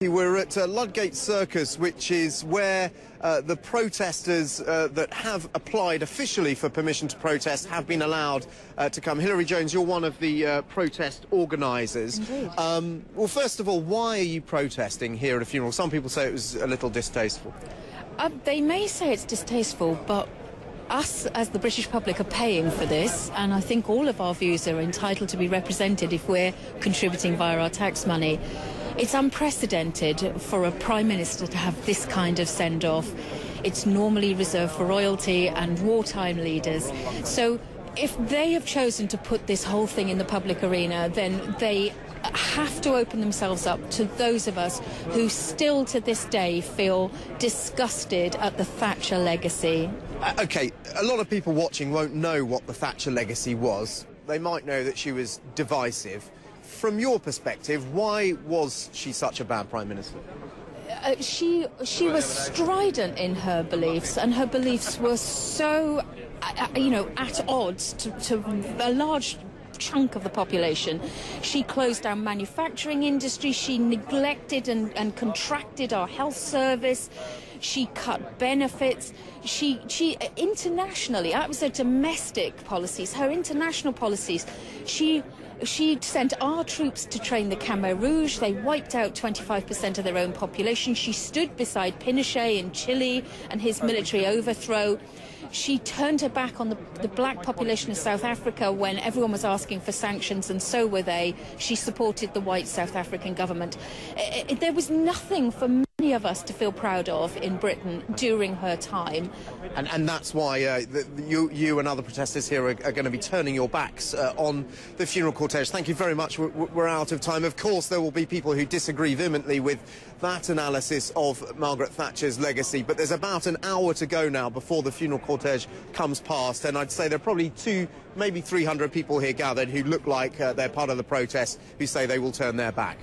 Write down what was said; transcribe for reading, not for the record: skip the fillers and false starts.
We're at Ludgate Circus, which is where the protesters that have applied officially for permission to protest have been allowed to come. Hilary Jones, you're one of the protest organisers. Well, first of all, why are you protesting here at a funeral? Some people say it was a little distasteful. They may say it's distasteful, but us as the British public are paying for this, and I think all of our views are entitled to be represented if we're contributing via our tax money. It's unprecedented for a Prime Minister to have this kind of send-off. It's normally reserved for royalty and wartime leaders. So if they have chosen to put this whole thing in the public arena, then they have to open themselves up to those of us who still to this day feel disgusted at the Thatcher legacy. OK, a lot of people watching won't know what the Thatcher legacy was. They might know that she was divisive. From your perspective, why was she such a bad Prime Minister? She was strident in her beliefs, and her beliefs were so, at odds to a large chunk of the population. She closed down manufacturing industry, she neglected and contracted our health service, she cut benefits, she internationally, that was her domestic policies, her international policies, she sent our troops to train the Khmer Rouge. They wiped out 25% of their own population. She stood beside Pinochet in Chile and his military overthrow. She turned her back on the black population of South Africa when everyone was asking for sanctions, and so were they. She supported the white South African government. There was nothing for many of us to feel proud of in Britain during her time. And that's why you and other protesters here are going to be turning your backs on the funeral cortege. Thank you very much. We're out of time. Of course, there will be people who disagree vehemently with that analysis of Margaret Thatcher's legacy, but there's about an hour to go now before the funeral cortege comes past, and I'd say there are probably 200, maybe 300 people here gathered who look like they're part of the protest, who say they will turn their back.